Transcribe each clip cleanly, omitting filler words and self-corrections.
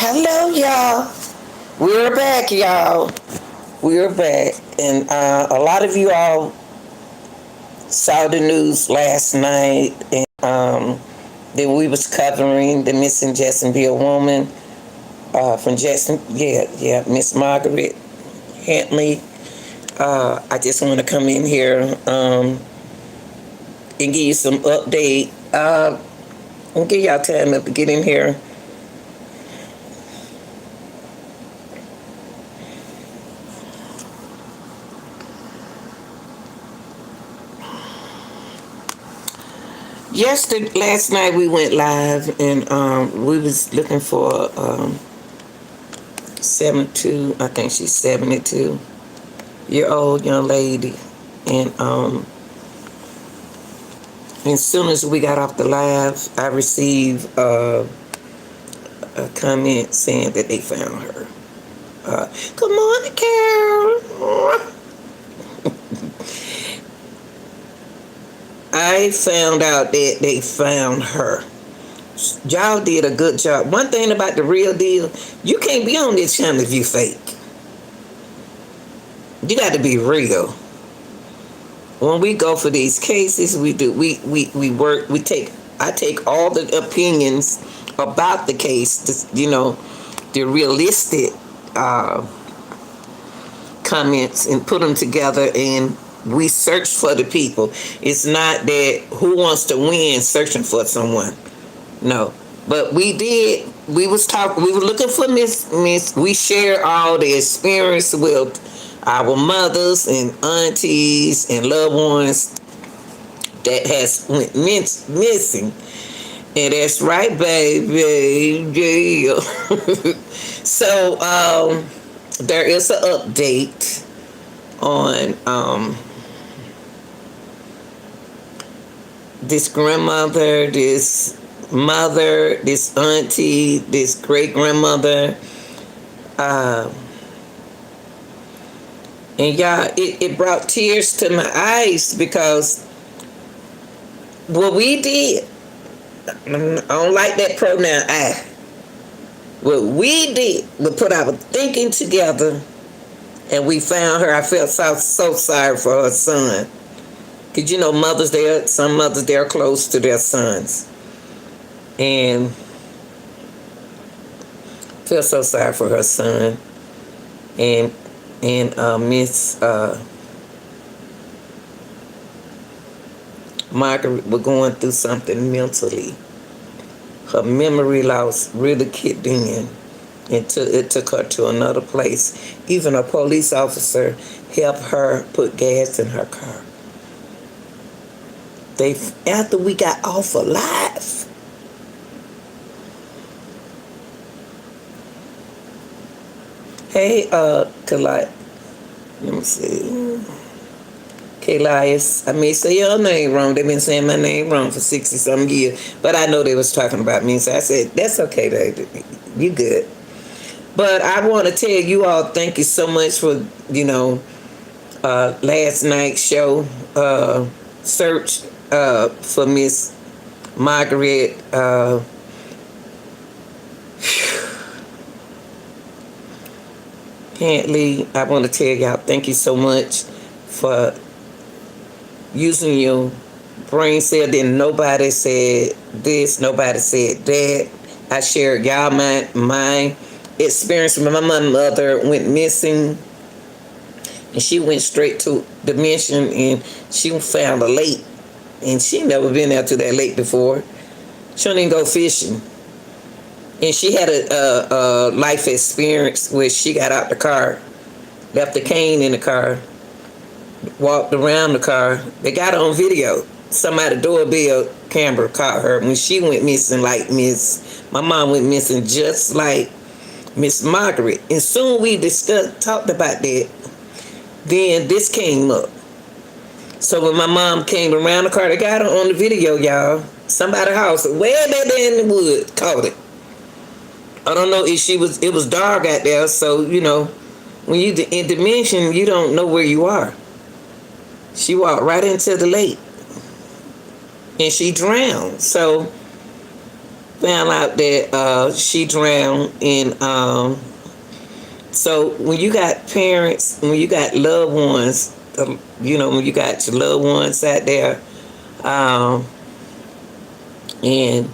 Hello, y'all. We're back, y'all. We're back. And a lot of you all saw the news last night and that we was covering the missing Jacksonville woman from Jackson. Yeah, Miss Margaret Hentley. I just want to come in here and give you some update. And give y'all time to get in here. Last night we went live and we was looking for 72. I think she's 72-year old young lady, and as soon as we got off the live, I received a comment saying that they found her. Good morning, Carol. I found out that they found her. Y'all did a good job. One thing about the real deal, you can't be on this channel if you fake. You got to be real. When we go for these cases, we work. I take all the opinions about the case. The realistic comments and put them together, and we search for the people. It's not that who wants to win searching for someone. No. But we did. We were looking for Miss. We share all the experience with our mothers and aunties and loved ones that has went missing. And that's right, baby. Yeah. So there is an update on this grandmother, this mother, this auntie, this great grandmother. And y'all, it brought tears to my eyes because what we did, I don't like that pronoun I. What we did was put our thinking together and we found her. I felt so sorry for her son. Because some mothers, they're close to their sons. And feel so sorry for her son. And Miss Margaret was going through something mentally. Her memory loss really kicked in. It took her to another place. Even a police officer helped her put gas in her car. After we got off alive. Hey, Kalai. Let me see. Kalias. I may say your name wrong. They've been saying my name wrong for 60-some years. But I know they was talking about me. So I said, that's okay, baby. You good. But I want to tell you all thank you so much for, last night's show, search for Miss Margaret. Hanley, I want to tell y'all thank you so much for using your brain cell. Then nobody said this, nobody said that. I shared y'all my experience when my mother went missing, and she went straight to the mission, and she found a lake, and she never been out to that lake before. She didn't go fishing. And she had a life experience where she got out the car, left the cane in the car, walked around the car. They got her on video. Somebody doorbell camera caught her when she went missing, my mom went missing just like Miss Margaret. And soon we talked about that. Then this came up. So when my mom came around the car, they got her on the video, y'all. Somebody's house, way back there in the woods, caught it. I don't know if it was dark out there, so, when you in dimension, you don't know where you are. She walked right into the lake, and she drowned. So found out that she drowned. And so when you got parents, when you got loved ones, when you got your loved ones out there, and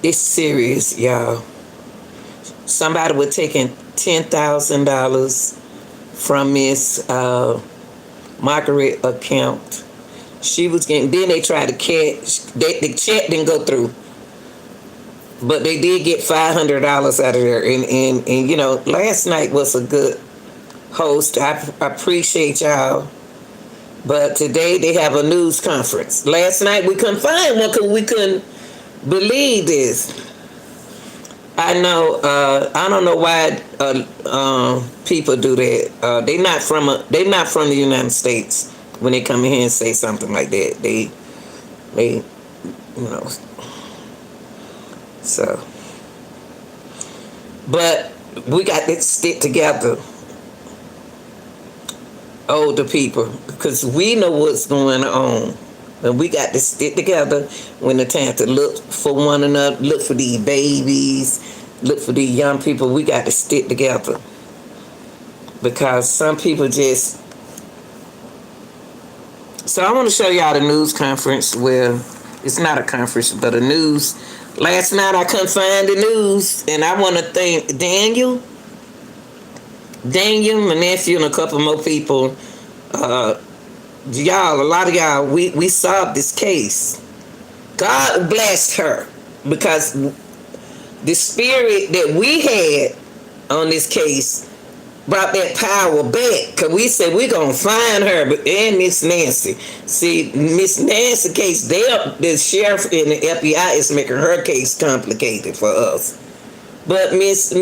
it's serious, y'all. Somebody was taking $10,000 from Miss Margaret account. She was getting. Then they tried to catch. The check didn't go through, but they did get $500 out of there. And last night was a good host. I appreciate y'all. But today they have a news conference. Last night we couldn't find one because we couldn't believe this. I know. I don't know why people do that. They not from the United States when they come in here and say something like that. They So, but we got to stick together, older people, because we know what's going on. And we got to stick together when the time to look for one another, look for these babies, look for these young people. We got to stick together. Because some people just... So I want to show y'all the news conference where... It's not a conference, but a news. Last night I couldn't find the news. And I want to thank Daniel, my nephew, and a couple more people. Y'all, a lot of y'all, we solved this case. God blessed her because the spirit that we had on this case brought that power back. Because we said we're going to find her and Miss Nancy. See, Miss Nancy's case, the sheriff and the FBI is making her case complicated for us. But Miss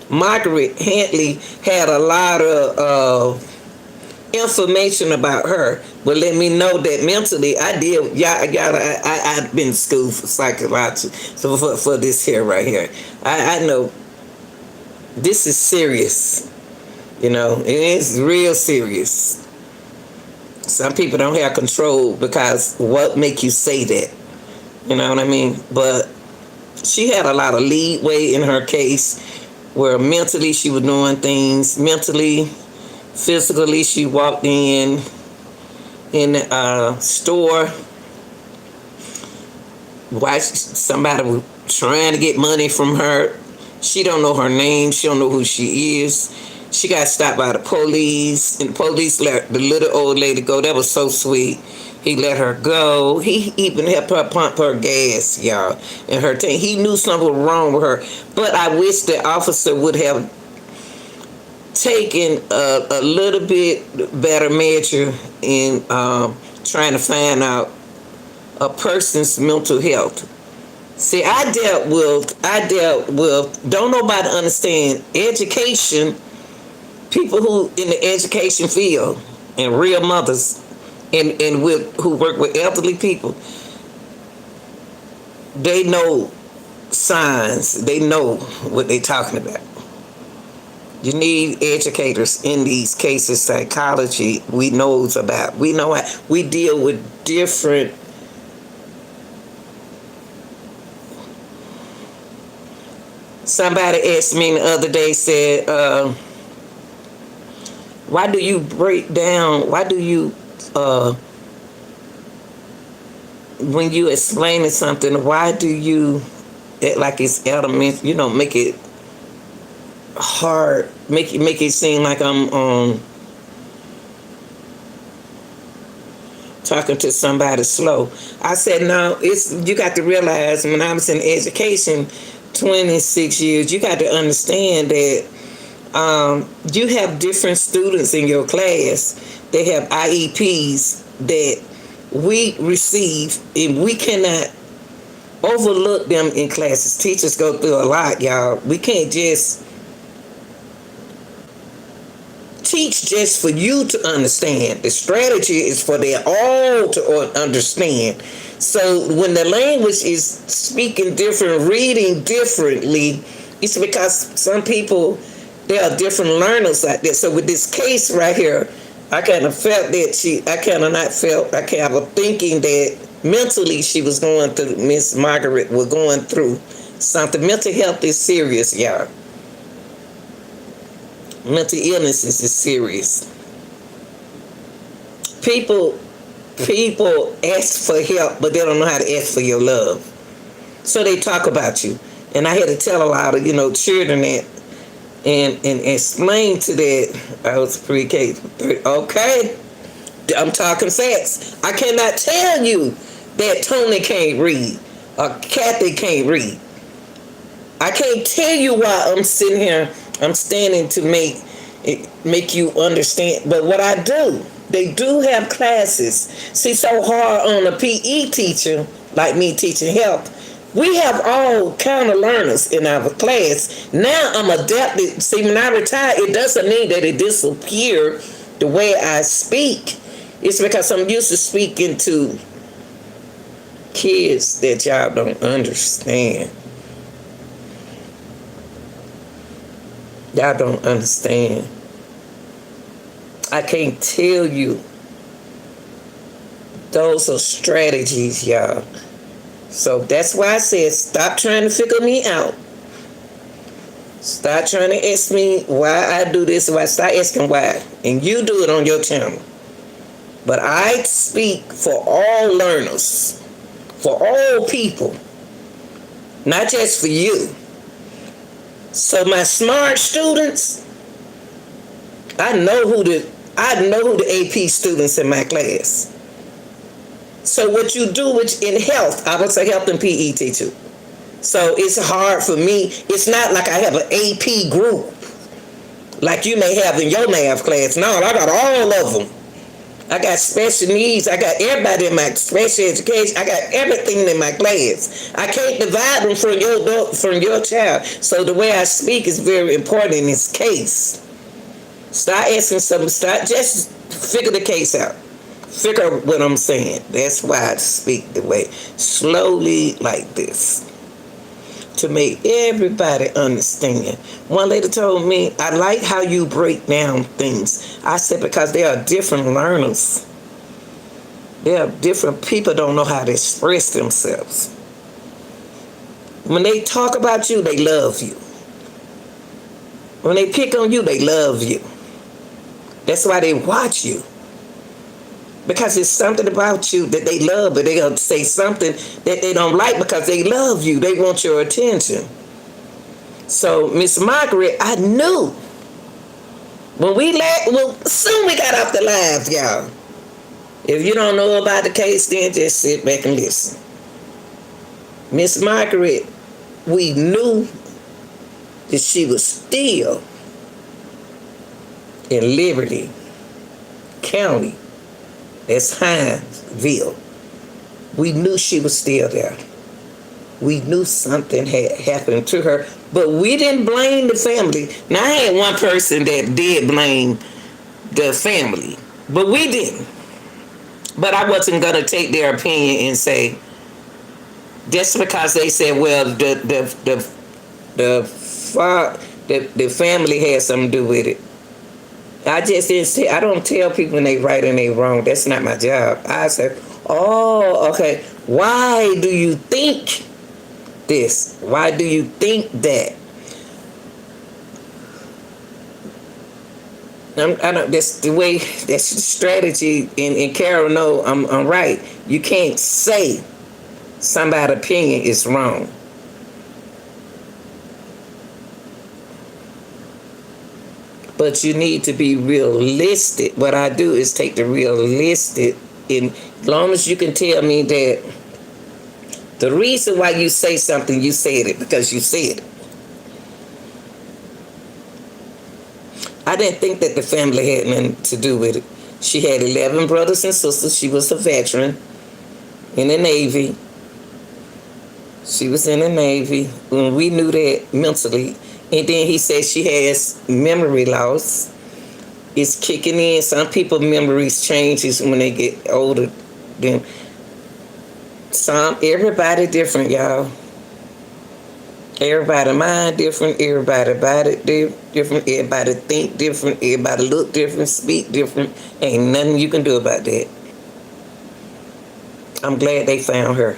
Margaret Hentley had a lot of information about her, but let me know that mentally I've been to school for psychology, so for this here right here, I know this is serious. It is real serious. Some people don't have control because what make you say that? You know what I mean? But she had a lot of leeway in her case, where mentally she was doing things mentally. Physically, she walked in the store. Why somebody was trying to get money from her. She don't know her name. She don't know who she is. She got stopped by the police, and the police let the little old lady go. That was so sweet. He let her go. He even helped her pump her gas, y'all, and her tank. He knew something was wrong with her. But I wish the officer would have taken a little bit better measure in trying to find out a person's mental health. See, I dealt with, don't nobody understand education, people who in the education field and real mothers and who work with elderly people. They know signs, they know what they're talking about. You need educators in these cases. Psychology, we knows about. We know how we deal with different. Somebody asked me the other day, said, why do you break down, when you explaining something, why do you act like it's elementary, make it hard, make it seem like I'm talking to somebody slow. I said, no, you got to realize, when I was in education 26 years, you got to understand that you have different students in your class. They have IEPs that we receive, and we cannot overlook them in classes. Teachers go through a lot, y'all. We can't just teach just for you to understand. The strategy is for them all to understand. So when the language is speaking different, reading differently, it's because some people, there are different learners out there. So with this case right here, I kind of felt that I kind of not felt, I kind of thinking that mentally she was going through, Miss Margaret was going through something. Mental health is serious, y'all. Mental illness is serious. People ask for help, but they don't know how to ask for your love. So they talk about you. And I had to tell a lot of, children that and explain to that. I was pre-K. Okay, I'm talking facts. I cannot tell you that Tony can't read or Kathy can't read. I can't tell you why I'm sitting here. I'm standing to make you understand. But what I do, they do have classes. See, so hard on a PE teacher like me teaching health. We have all kind of learners in our class. Now I'm adapted. See, when I retire, it doesn't mean that it disappeared the way I speak. It's because I'm used to speaking to kids that y'all don't understand. Y'all don't understand. I can't tell you. Those are strategies, y'all. So that's why I said stop trying to figure me out. Stop trying to ask me why I do this. Stop asking why. And you do it on your channel. But I speak for all learners. For all people. Not just for you. So my smart students, I know who the AP students in my class. So what you do in health, I was a health and PE teacher. So it's hard for me. It's not like I have an AP group like you may have in your math class. No, I got all of them. I got special needs. I got everybody in my special education. I got everything in my class. I can't divide them from your child. So the way I speak is very important in this case. Start asking something. Start just figure the case out. Figure out what I'm saying. That's why I speak the way. Slowly like this. To make everybody understand. One lady told me, I like how you break down things. I said, because they are different learners. They are different people don't know how to express themselves. When they talk about you, they love you. When they pick on you, they love you. That's why they watch you. Because it's something about you that they love, but they're going to say something that they don't like because they love you. They want your attention. So, Miss Margaret, I knew. Soon we got off the live, y'all. If you don't know about the case, then just sit back and listen. Miss Margaret, we knew that she was still in Liberty County. That's Hinesville. We knew she was still there. We knew something had happened to her, but we didn't blame the family. Now, I had one person that did blame the family, but we didn't. But I wasn't going to take their opinion and say, just because they said, well, the family had something to do with it. I just didn't say, I don't tell people when they right and they wrong. That's not my job. I said, oh, okay. Why do you think this? Why do you think that? That's the way, that's the strategy. And Carol, no, I'm right. You can't say somebody's opinion is wrong. But you need to be realistic. What I do is take the realistic, and as long as you can tell me that the reason why you say something, you said it because you said it. I didn't think that the family had nothing to do with it. She had 11 brothers and sisters. She was a veteran in the Navy. She was in the Navy. When we knew that mentally. And then he said she has memory loss. It's kicking in. Some people memories changes when they get older. Everybody different, y'all. Everybody mind different. Everybody body different. Everybody think different. Everybody look different. Speak different. Ain't nothing you can do about that. I'm glad they found her.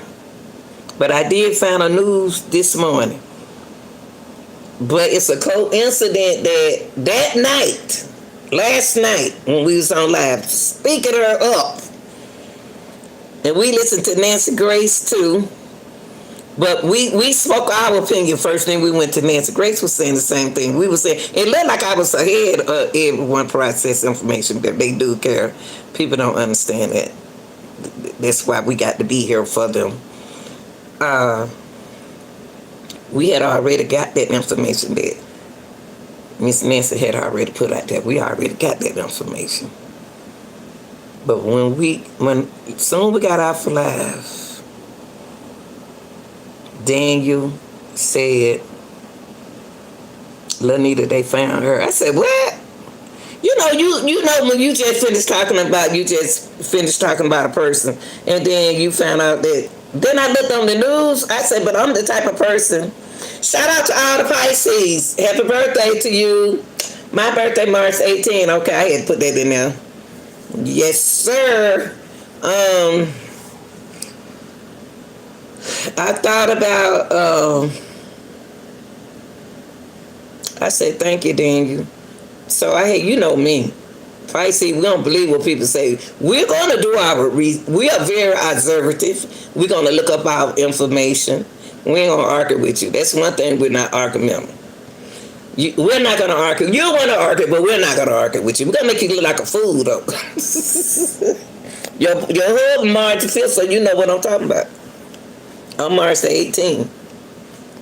But I did find a news this morning. But it's a coincidence that night, last night, when we was on live, speaking her up, and we listened to Nancy Grace too, but we spoke our opinion first, then we went to Nancy Grace was saying the same thing. We were saying, it looked like I was ahead of everyone process information, but they do care. People don't understand that. That's why we got to be here for them. We had already got that information that Miss Nancy had already put out there. We already got that information. But soon we got off live, Daniel said, Lanita, they found her. I said, what? You know when you just finished talking about a person, and then you found out that. Then I looked on the news. I said, but I'm the type of person. Shout out to all the Pisces. Happy birthday to you. My birthday, March 18. Okay, I had to put that in there. Yes, sir. I thought about. I said, thank you, Daniel. So you know me. Pisces, we don't believe what people say. We're going to do we are very observative. We're going to look up our information. We ain't going to argue with you. That's one thing we're not arguing. We're not going to argue. You want to argue, but we're not going to argue with you. We're going to make you look like a fool, though. your whole March 5th, so you know what I'm talking about. On March the 18th.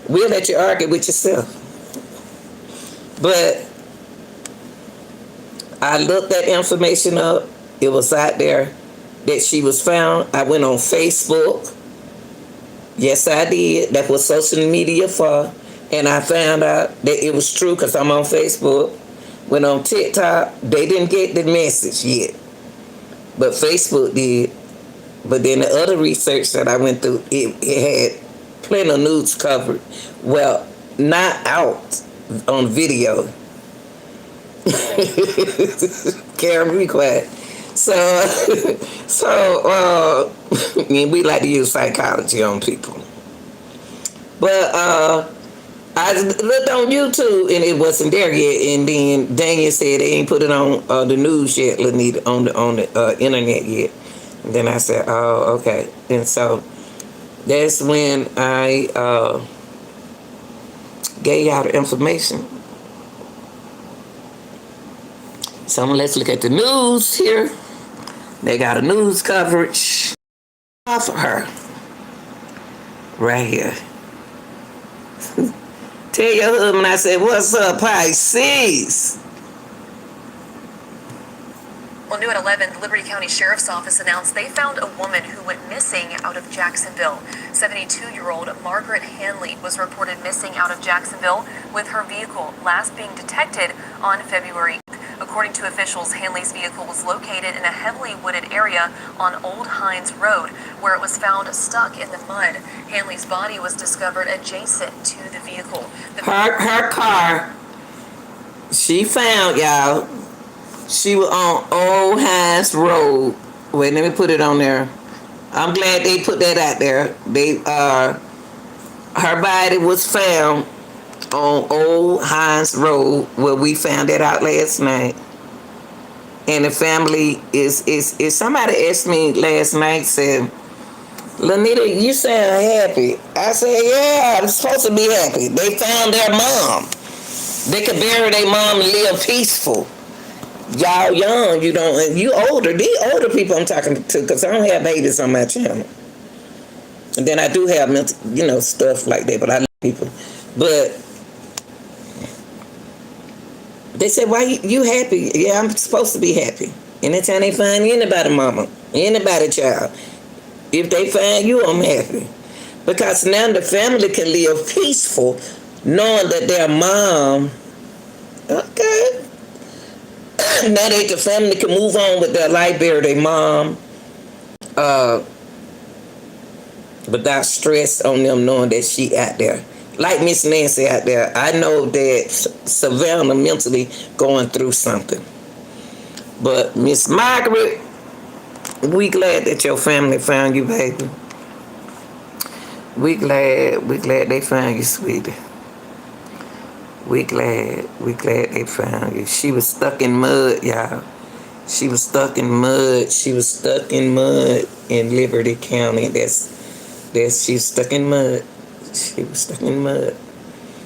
We'll let you argue with yourself. But I looked that information up. It was out there that she was found. I went on Facebook. Yes, I did. That's what social media for. And I found out that it was true because I'm on Facebook. Went on TikTok. They didn't get the message yet. But Facebook did. But then the other research that I went through, it had plenty of news covered. Well, not out on video. Karen, be quiet. So we like to use psychology on people. But I looked on YouTube and it wasn't there yet. And then Daniel said they ain't put it on the news yet, Lanita, on the internet yet. And then I said, oh, okay. And so that's when I gave y'all the information. So let's look at the news here. They got a news coverage off of her. Right here. Tell your husband I said, what's up, Pisces? Well, new at 11, the Liberty County Sheriff's Office announced they found a woman who went missing out of Jacksonville. 72-year-old Margaret Hanley was reported missing out of Jacksonville with her vehicle last being detected on February. According to officials, Hanley's vehicle was located in a heavily wooded area on Old Hines Road, where it was found stuck in the mud. Hanley's body was discovered adjacent to the vehicle. Her car, she found, y'all. She was on Old Hines Road. Wait, let me put it on there. I'm glad they put that out there. Her body was found on Old Hines Road, where we found that out last night. And the family is somebody asked me last night, said, Lanita, you sound happy. I said, yeah, I'm supposed to be happy. They found their mom. They could bury their mom and live peaceful. Y'all young, you older. These older people I'm talking to, because I don't have babies on my channel. And then I do have mental, stuff like that, but I love people. But they said, why you happy? Yeah, I'm supposed to be happy. Anytime they find anybody mama, anybody child, if they find you, I'm happy. Because now the family can live peaceful knowing that their mom, okay. Now the family can move on with their life, bury their mom, without stress on them knowing that she out there. Like Miss Nancy out there, I know that Savannah mentally going through something. But Miss Margaret, We glad that your family found you, baby. We glad they found you, sweetie. We glad they found you. She was stuck in mud, y'all. She was stuck in mud. She was stuck in mud in Liberty County. She's stuck in mud. She was stuck in mud.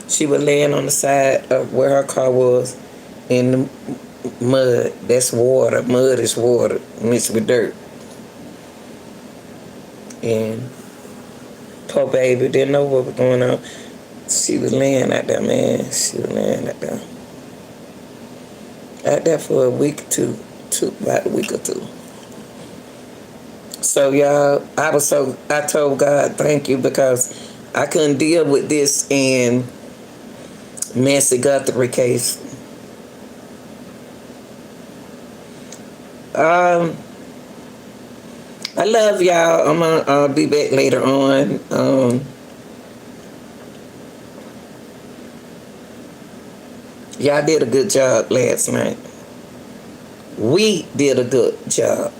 She was laying on the side of where her car was in the mud. That's water. Mud is water mixed with dirt. And poor baby didn't know what was going on. She was laying out there, man. She was laying out there. Out there for a week or two. About a week or two. So y'all, I told God thank you because I couldn't deal with this in Nancy Guthrie case. I love y'all. I'm gonna be back later on. Y'all did a good job last night. We did a good job.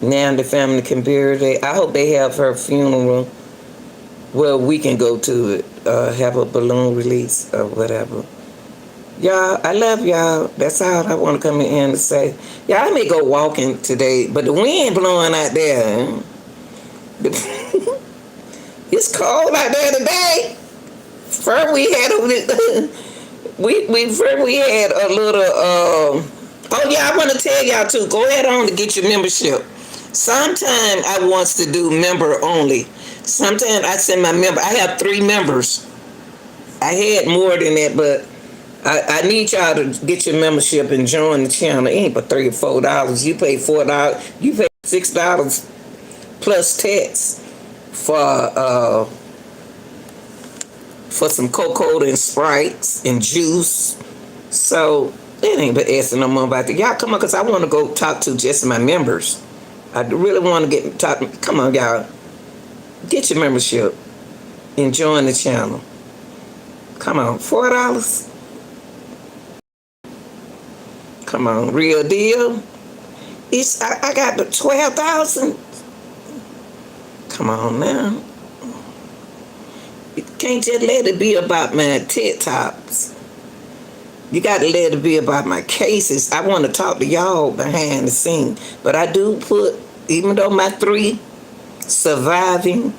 Now the family can bury it. I hope they have her funeral. Well, we can go to it. Have a balloon release or whatever. Y'all, I love y'all. That's all I want to come in and say. Y'all, I may go walking today, but the wind blowing out there. It's cold out there today. First we had we had a little. Oh yeah, I want to tell y'all too. Go ahead on to get your membership. Sometime I wants to do member only. Sometimes I send my member. I have 3 members. I had more than that, but I need y'all to get your membership and join the channel. It ain't but $3 or $4. You pay $4. You pay $6 plus tax for some Coca-Cola and Sprites and juice. So it ain't but asking no more about that. Y'all come on, because I want to go talk to just my members. I really want to talk. Come on, y'all. Get your membership and join the channel. Come on, $4. Come on, real deal. I got the 12,000. Come on now. You can't just let it be about my TikToks. You got to let it be about my cases. I want to talk to y'all behind the scene. But I do put, even though my 3 surviving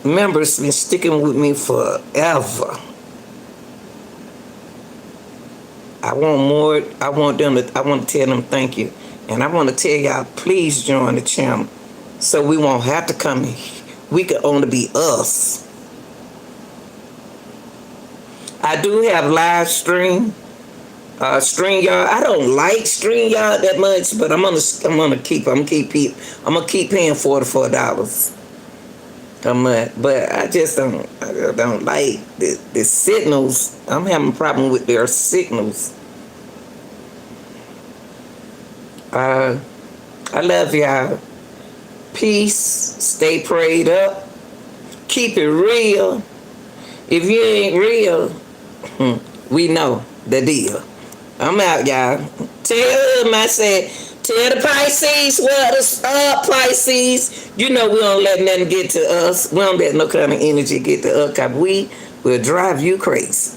members been sticking with me forever, I want more. I want to tell them thank you. And I want to tell y'all, please join the channel so we won't have to come in. We can only be us. I do have live stream, StreamYard. I don't like StreamYard that much, but I'm gonna keep paying $44 a month. But I just don't like the signals. I'm having a problem with their signals. I love y'all. Peace. Stay prayed up. Keep it real. If you ain't real, we know the deal. I'm out, y'all. Tell them I said, tell the Pisces what's up, Pisces. You know we don't let nothing get to us. We don't let no kind of energy get to us, because we will drive you crazy.